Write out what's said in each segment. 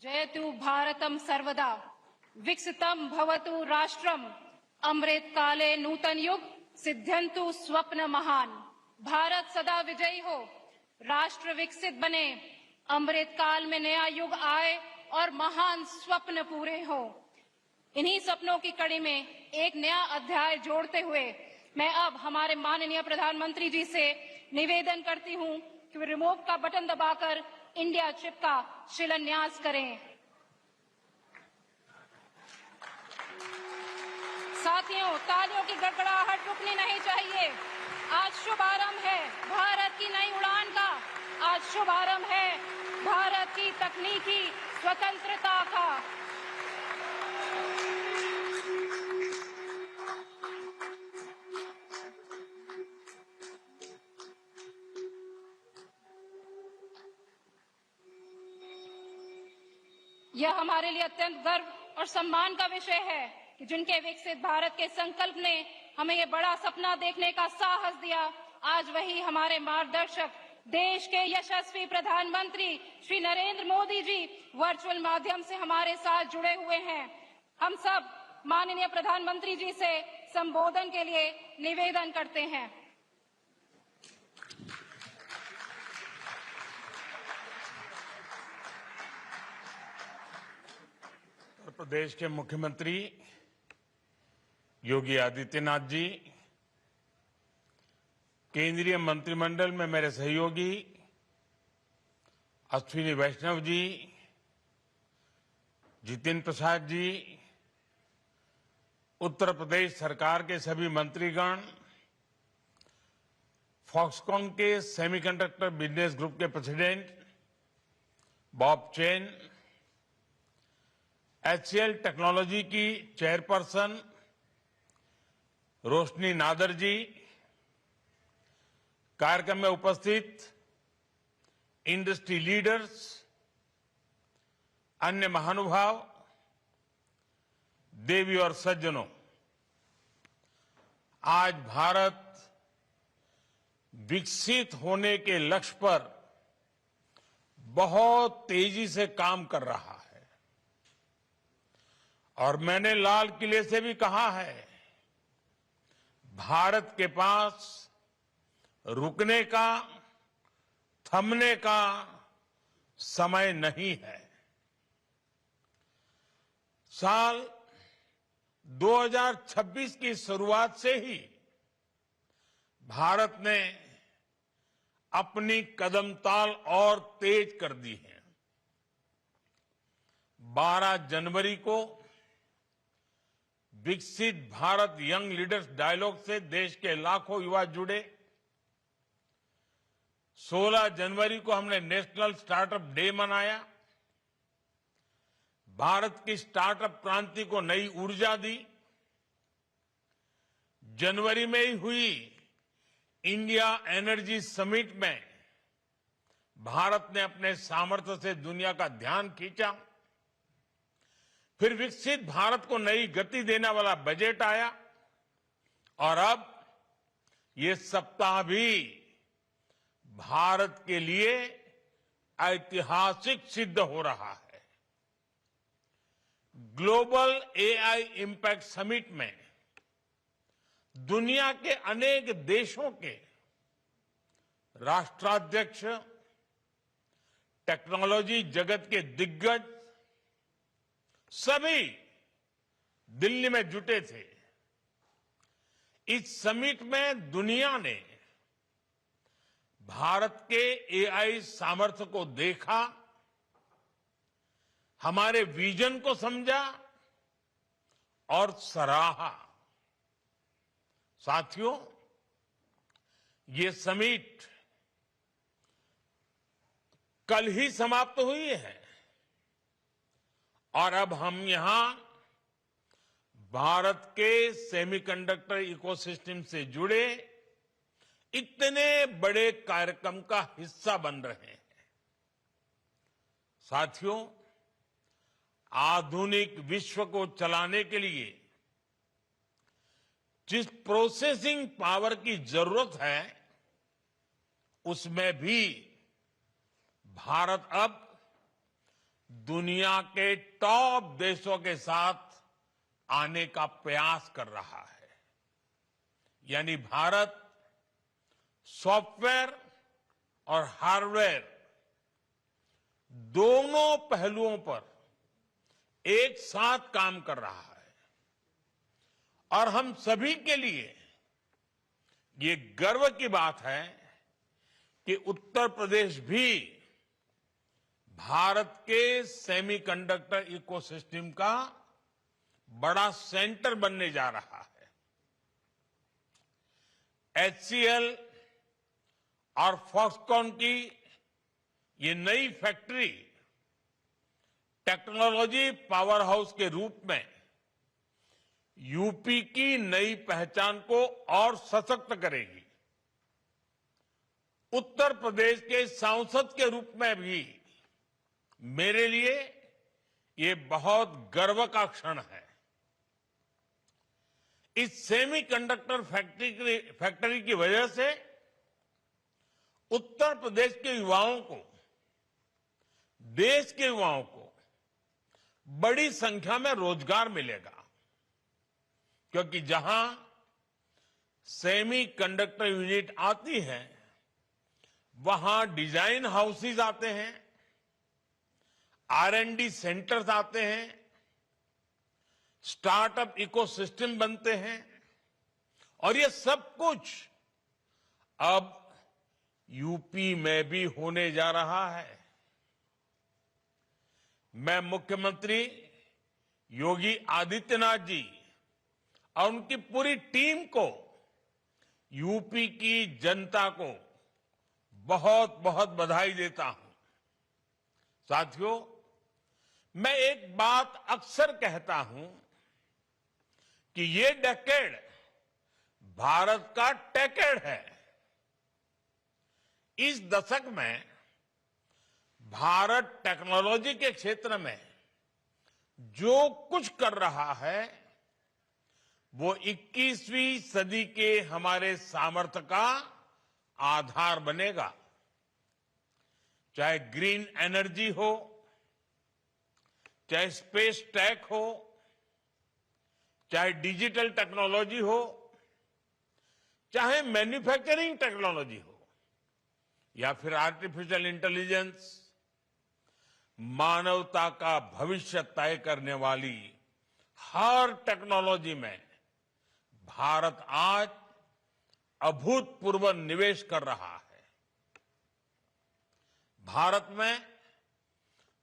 जयतु भारतम सर्वदा विकसितम भवतु राष्ट्रम अमृत काले नूतन युग सिद्ध्यंतु स्वप्न महान। भारत सदा विजयी हो, राष्ट्र विकसित बने, अमृत काल में नया युग आए और महान स्वप्न पूरे हो। इन्हीं सपनों की कड़ी में एक नया अध्याय जोड़ते हुए मैं अब हमारे माननीय प्रधानमंत्री जी से निवेदन करती हूं कि वे रिमोट का बटन दबाकर इंडिया चिप का शिलान्यास करें। साथियों, तालियों की गड़गड़ाहट रुकनी नहीं चाहिए। आज शुभारंभ है भारत की नई उड़ान का, आज शुभारंभ है भारत की तकनीकी स्वतंत्रता का। यह हमारे लिए अत्यंत गर्व और सम्मान का विषय है कि जिनके विकसित भारत के संकल्प ने हमें ये बड़ा सपना देखने का साहस दिया, आज वही हमारे मार्गदर्शक देश के यशस्वी प्रधानमंत्री श्री नरेंद्र मोदी जी वर्चुअल माध्यम से हमारे साथ जुड़े हुए हैं। हम सब माननीय प्रधानमंत्री जी से संबोधन के लिए निवेदन करते हैं। उत्तर प्रदेश के मुख्यमंत्री योगी आदित्यनाथ जी, केंद्रीय मंत्रिमंडल में मेरे सहयोगी अश्विनी वैष्णव जी, जितिन प्रसाद जी, उत्तर प्रदेश सरकार के सभी मंत्रीगण, फॉक्सकॉन के सेमीकंडक्टर बिजनेस ग्रुप के president Bob chain, HCL technology की चेयरपर्सन रोशनी नादर जी, कार्यक्रम में उपस्थित इंडस्ट्री लीडर्स, अन्य महानुभाव, देवी और सज्जनों, आज भारत विकसित होने के लक्ष्य पर बहुत तेजी से काम कर रहा है और मैंने लाल किले से भी कहा है, भारत के पास रुकने का, थमने का समय नहीं है। साल 2026 की शुरुआत से ही भारत ने अपनी कदमताल और तेज कर दी है। 12 जनवरी को विकसित भारत यंग लीडर्स डायलॉग से देश के लाखों युवा जुड़े। 16 जनवरी को हमने नेशनल स्टार्टअप डे मनाया, भारत की स्टार्टअप क्रांति को नई ऊर्जा दी। जनवरी में ही हुई इंडिया एनर्जी समिट में भारत ने अपने सामर्थ्य से दुनिया का ध्यान खींचा। फिर विकसित भारत को नई गति देने वाला बजट आया और अब ये सप्ताह भी भारत के लिए ऐतिहासिक सिद्ध हो रहा है। ग्लोबल AI इम्पैक्ट समिट में दुनिया के अनेक देशों के राष्ट्राध्यक्ष, टेक्नोलॉजी जगत के दिग्गज सभी दिल्ली में जुटे थे। इस समिट में दुनिया ने भारत के AI सामर्थ्य को देखा, हमारे विजन को समझा और सराहा। साथियों, ये समिट कल ही समाप्त हुई है और अब हम यहां भारत के सेमीकंडक्टर इकोसिस्टम से जुड़े इतने बड़े कार्यक्रम का हिस्सा बन रहे हैं। साथियों, आधुनिक विश्व को चलाने के लिए जिस प्रोसेसिंग पावर की जरूरत है, उसमें भी भारत अब दुनिया के टॉप देशों के साथ आने का प्रयास कर रहा है। यानी भारत सॉफ्टवेयर और हार्डवेयर दोनों पहलुओं पर एक साथ काम कर रहा है और हम सभी के लिए ये गर्व की बात है कि उत्तर प्रदेश भी भारत के सेमीकंडक्टर इकोसिस्टम का बड़ा सेंटर बनने जा रहा है। एचसीएल और फॉक्सकॉन की ये नई फैक्ट्री टेक्नोलॉजी पावर हाउस के रूप में यूपी की नई पहचान को और सशक्त करेगी। उत्तर प्रदेश के सांसद के रूप में भी मेरे लिए ये बहुत गर्व का क्षण है। इस सेमीकंडक्टर फैक्ट्री की वजह से उत्तर प्रदेश के युवाओं को, देश के युवाओं को बड़ी संख्या में रोजगार मिलेगा, क्योंकि जहां सेमीकंडक्टर यूनिट आती है वहां डिजाइन हाउसेज आते हैं, R&D सेंटर्स आते हैं, स्टार्टअप इकोसिस्टम बनते हैं और ये सब कुछ अब यूपी में भी होने जा रहा है। मैं मुख्यमंत्री योगी आदित्यनाथ जी और उनकी पूरी टीम को, यूपी की जनता को बहुत बहुत बधाई देता हूं। साथियों, मैं एक बात अक्सर कहता हूं कि ये डेकेड भारत का टेकेड है। इस दशक में भारत टेक्नोलॉजी के क्षेत्र में जो कुछ कर रहा है वो 21वीं सदी के हमारे सामर्थ्य का आधार बनेगा। चाहे ग्रीन एनर्जी हो, चाहे स्पेस टेक हो, चाहे डिजिटल टेक्नोलॉजी हो, चाहे मैन्युफैक्चरिंग टेक्नोलॉजी हो या फिर आर्टिफिशियल इंटेलिजेंस, मानवता का भविष्य तय करने वाली हर टेक्नोलॉजी में भारत आज अभूतपूर्व निवेश कर रहा है। भारत में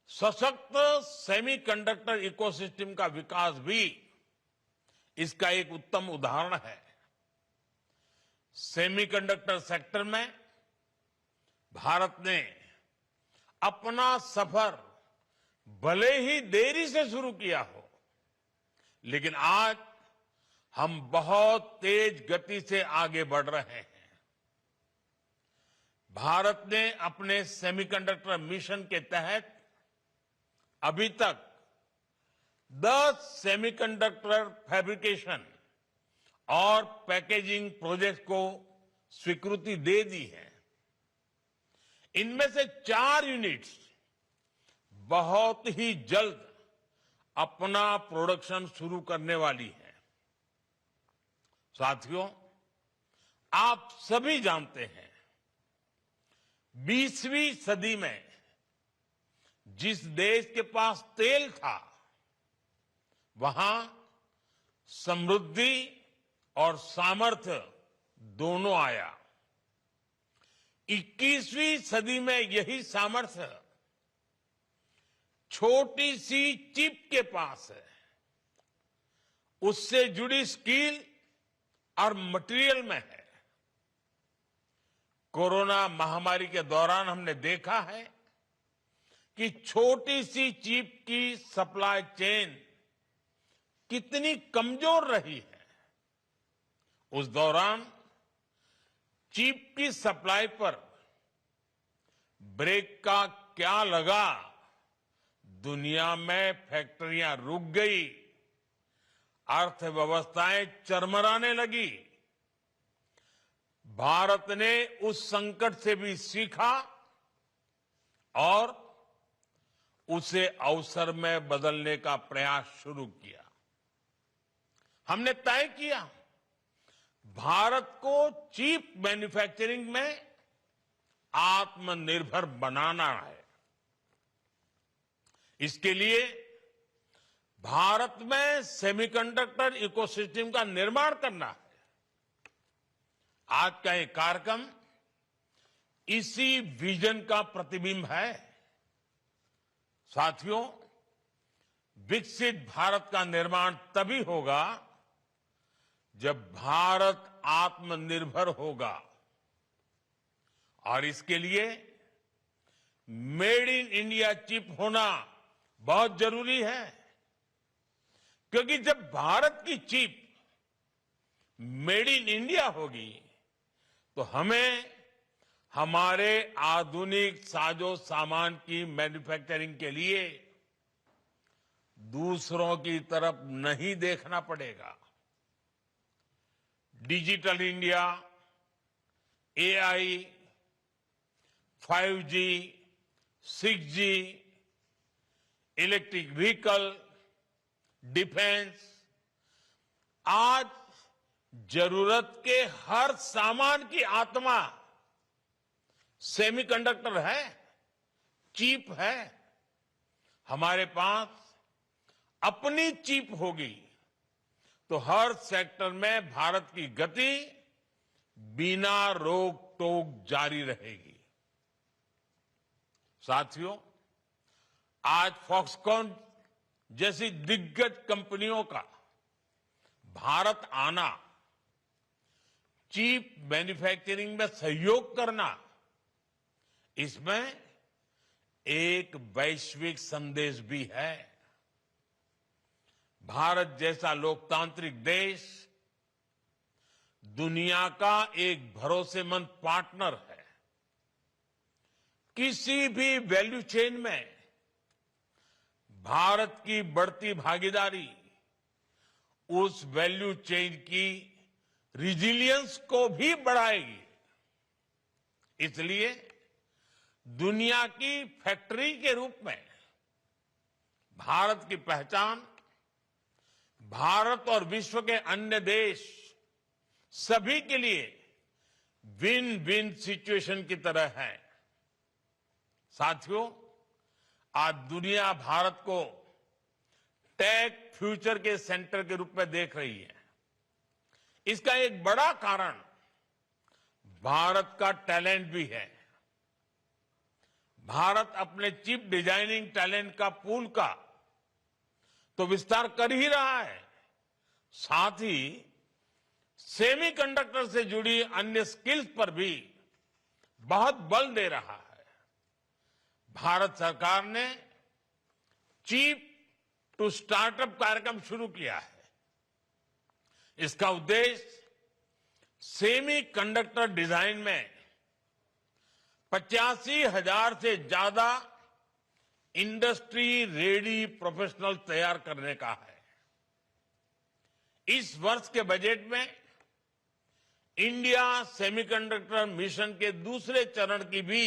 सशक्त सेमीकंडक्टर इकोसिस्टम का विकास भी इसका एक उत्तम उदाहरण है। सेमीकंडक्टर सेक्टर में भारत ने अपना सफर भले ही देरी से शुरू किया हो, लेकिन आज हम बहुत तेज गति से आगे बढ़ रहे हैं। भारत ने अपने सेमीकंडक्टर मिशन के तहत अभी तक 10 सेमीकंडक्टर फैब्रिकेशन और पैकेजिंग प्रोजेक्ट को स्वीकृति दे दी है। इनमें से 4 यूनिट्स बहुत ही जल्द अपना प्रोडक्शन शुरू करने वाली है। साथियों, आप सभी जानते हैं 20वीं सदी में जिस देश के पास तेल था वहां समृद्धि और सामर्थ्य दोनों आया। 21वीं सदी में यही सामर्थ्य छोटी सी चिप के पास है। उससे जुड़ी स्किल और मटेरियल में है। कोरोना महामारी के दौरान हमने देखा है कि छोटी सी चिप की सप्लाई चेन कितनी कमजोर रही है। उस दौरान चिप की सप्लाई पर ब्रेक का क्या लगा, दुनिया में फैक्ट्रियां रुक गई, अर्थव्यवस्थाएं चरमराने लगी। भारत ने उस संकट से भी सीखा और उसे अवसर में बदलने का प्रयास शुरू किया। हमने तय किया भारत को चिप मैन्युफैक्चरिंग में आत्मनिर्भर बनाना है। इसके लिए भारत में सेमीकंडक्टर इकोसिस्टम का निर्माण करना है। आज का ये कार्यक्रम इसी विजन का प्रतिबिंब है। साथियों, विकसित भारत का निर्माण तभी होगा जब भारत आत्मनिर्भर होगा, और इसके लिए मेड इन इंडिया चिप होना बहुत जरूरी है, क्योंकि जब भारत की चिप मेड इन इंडिया होगी तो हमें हमारे आधुनिक साजो सामान की मैन्युफैक्चरिंग के लिए दूसरों की तरफ नहीं देखना पड़ेगा। Digital India, AI, 5G, 6G, electric vehicle, defence, आज जरूरत के हर सामान की आत्मा सेमीकंडक्टर है, चिप है। हमारे पास अपनी चिप होगी तो हर सेक्टर में भारत की गति बिना रोक टोक जारी रहेगी। साथियों, आज फॉक्सकॉन जैसी दिग्गज कंपनियों का भारत आना, चिप मैन्युफैक्चरिंग में सहयोग करना, इसमें एक वैश्विक संदेश भी है। भारत जैसा लोकतांत्रिक देश दुनिया का एक भरोसेमंद पार्टनर है। किसी भी वैल्यू चेन में भारत की बढ़ती भागीदारी उस वैल्यू चेन की रिजिलियंस को भी बढ़ाएगी। इसलिए दुनिया की फैक्ट्री के रूप में भारत की पहचान भारत और विश्व के अन्य देश सभी के लिए विन विन सिचुएशन की तरह है। साथियों, आज दुनिया भारत को टेक फ्यूचर के सेंटर के रूप में देख रही है। इसका एक बड़ा कारण भारत का टैलेंट भी है। भारत अपने चिप डिजाइनिंग टैलेंट का पूल का तो विस्तार कर ही रहा है, साथ ही सेमीकंडक्टर से जुड़ी अन्य स्किल्स पर भी बहुत बल दे रहा है। भारत सरकार ने चिप टू स्टार्टअप कार्यक्रम शुरू किया है। इसका उद्देश्य सेमीकंडक्टर डिजाइन में 85,000 से ज्यादा इंडस्ट्री रेडी प्रोफेशनल तैयार करने का है। इस वर्ष के बजट में इंडिया सेमीकंडक्टर मिशन के दूसरे चरण की भी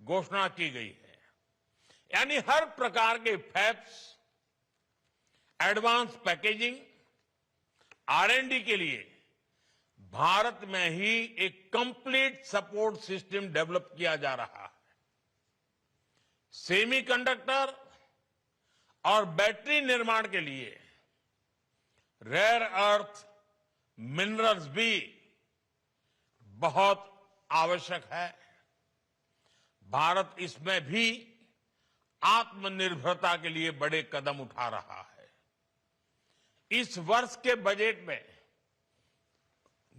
घोषणा की गई है। यानी हर प्रकार के फैब्स, एडवांस पैकेजिंग, R&D के लिए भारत में ही एक कंप्लीट सपोर्ट सिस्टम डेवलप किया जा रहा है। सेमीकंडक्टर और बैटरी निर्माण के लिए रेयर अर्थ मिनरल्स भी बहुत आवश्यक है। भारत इसमें भी आत्मनिर्भरता के लिए बड़े कदम उठा रहा है। इस वर्ष के बजट में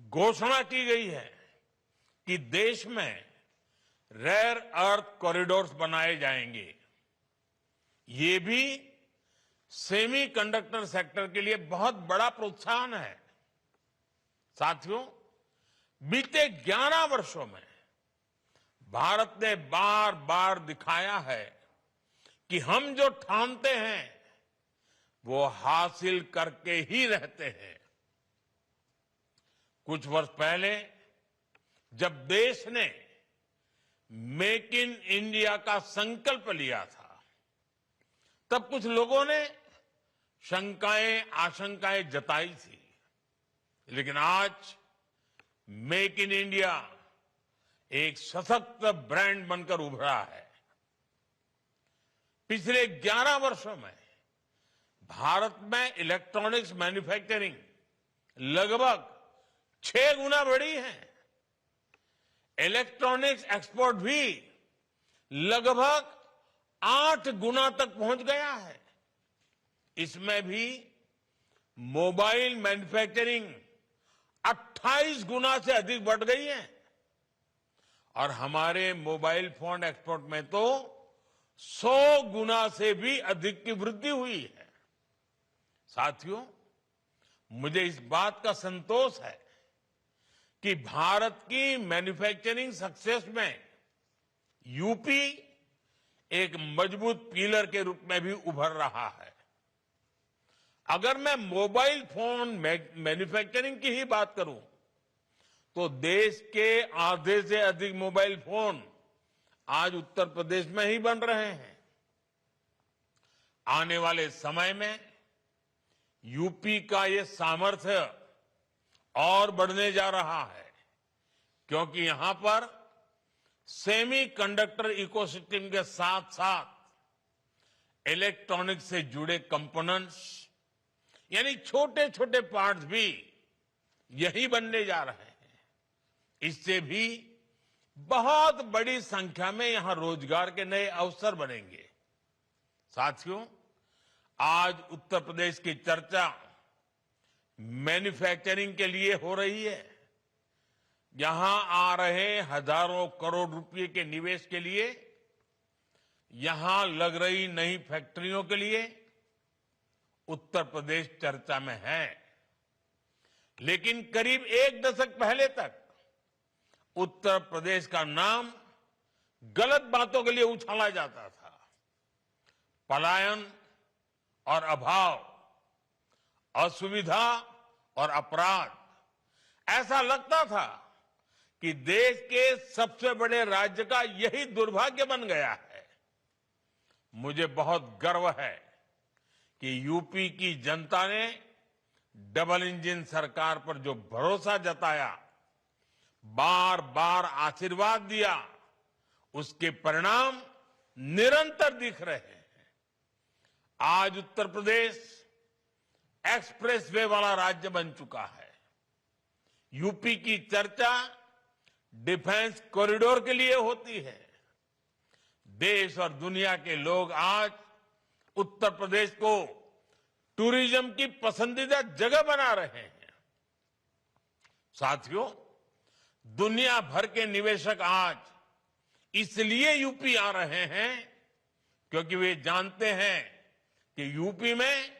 घोषणा की गई है कि देश में रेयर अर्थ कॉरिडोर्स बनाए जाएंगे। ये भी सेमीकंडक्टर सेक्टर के लिए बहुत बड़ा प्रोत्साहन है। साथियों, बीते 11 वर्षों में भारत ने बार बार दिखाया है कि हम जो ठानते हैं वो हासिल करके ही रहते हैं। कुछ वर्ष पहले जब देश ने मेक इन इंडिया का संकल्प लिया था, तब कुछ लोगों ने शंकाएं, आशंकाएं जताई थी, लेकिन आज मेक इन इंडिया एक सशक्त ब्रांड बनकर उभरा है। पिछले 11 वर्षों में भारत में इलेक्ट्रॉनिक्स मैन्युफैक्चरिंग लगभग 6 गुना बढ़ी है। इलेक्ट्रॉनिक्स एक्सपोर्ट भी लगभग 8 गुना तक पहुंच गया है। इसमें भी मोबाइल मैन्युफैक्चरिंग 28 गुना से अधिक बढ़ गई है और हमारे मोबाइल फोन एक्सपोर्ट में तो 100 गुना से भी अधिक की वृद्धि हुई है। साथियों, मुझे इस बात का संतोष है कि भारत की मैन्युफैक्चरिंग सक्सेस में यूपी एक मजबूत पिलर के रूप में भी उभर रहा है। अगर मैं मोबाइल फोन मैन्युफैक्चरिंग की ही बात करूं तो देश के आधे से अधिक मोबाइल फोन आज उत्तर प्रदेश में ही बन रहे हैं। आने वाले समय में यूपी का ये सामर्थ्य और बढ़ने जा रहा है, क्योंकि यहां पर सेमीकंडक्टर इकोसिस्टम के साथ साथ इलेक्ट्रॉनिक्स से जुड़े कंपोनेंट्स यानी छोटे छोटे पार्ट्स भी यही बनने जा रहे हैं। इससे भी बहुत बड़ी संख्या में यहां रोजगार के नए अवसर बनेंगे। साथियों, आज उत्तर प्रदेश की चर्चा मैन्युफैक्चरिंग के लिए हो रही है। यहां आ रहे हजारों करोड़ रुपए के निवेश के लिए, यहां लग रही नई फैक्ट्रियों के लिए उत्तर प्रदेश चर्चा में है। लेकिन करीब 1 दशक पहले तक उत्तर प्रदेश का नाम गलत बातों के लिए उछाला जाता था। पलायन और अभाव, असुविधा और अपराध, ऐसा लगता था कि देश के सबसे बड़े राज्य का यही दुर्भाग्य बन गया है। मुझे बहुत गर्व है कि यूपी की जनता ने डबल इंजन सरकार पर जो भरोसा जताया, बार बार आशीर्वाद दिया, उसके परिणाम निरंतर दिख रहे हैं। आज उत्तर प्रदेश एक्सप्रेसवे वाला राज्य बन चुका है। यूपी की चर्चा डिफेंस कॉरिडोर के लिए होती है। देश और दुनिया के लोग आज उत्तर प्रदेश को टूरिज्म की पसंदीदा जगह बना रहे हैं। साथियों, दुनिया भर के निवेशक आज इसलिए यूपी आ रहे हैं क्योंकि वे जानते हैं कि यूपी में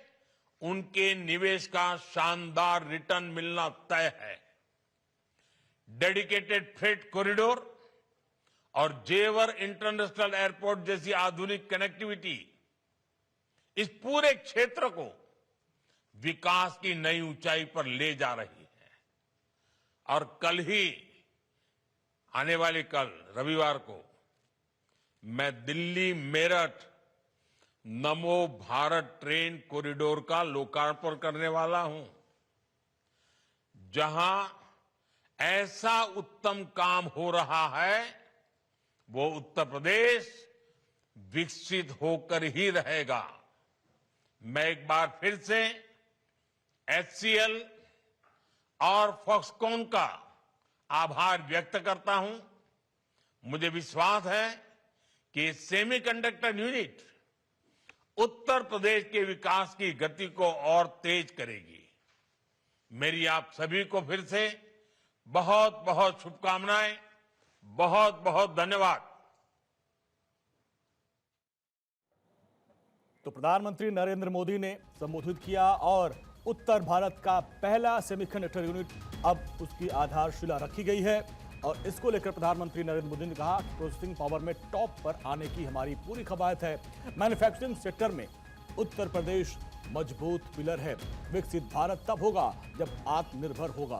उनके निवेश का शानदार रिटर्न मिलना तय है। डेडिकेटेड फ्रेट कॉरिडोर और जेवर इंटरनेशनल एयरपोर्ट जैसी आधुनिक कनेक्टिविटी इस पूरे क्षेत्र को विकास की नई ऊंचाई पर ले जा रही है। और कल ही, आने वाले कल रविवार को, मैं दिल्ली मेरठ नमो भारत ट्रेन कॉरिडोर का लोकार्पण करने वाला हूं, जहां ऐसा उत्तम काम हो रहा है वो उत्तर प्रदेश विकसित होकर ही रहेगा। मैं एक बार फिर से एचसीएल और फॉक्सकॉन का आभार व्यक्त करता हूं। मुझे विश्वास है कि सेमीकंडक्टर यूनिट उत्तर प्रदेश के विकास की गति को और तेज करेगी। मेरी आप सभी को फिर से बहुत बहुत शुभकामनाएं, बहुत बहुत धन्यवाद। तो प्रधानमंत्री नरेंद्र मोदी ने संबोधित किया और उत्तर भारत का पहला सेमीकंडक्टर यूनिट अब उसकी आधारशिला रखी गई है और इसको लेकर प्रधानमंत्री नरेंद्र मोदी ने कहा कि प्रोसेसिंग पावर में टॉप पर आने की हमारी पूरी कवायद है। मैन्युफैक्चरिंग सेक्टर में उत्तर प्रदेश मजबूत पिलर है। विकसित भारत तब होगा जब आत्मनिर्भर होगा।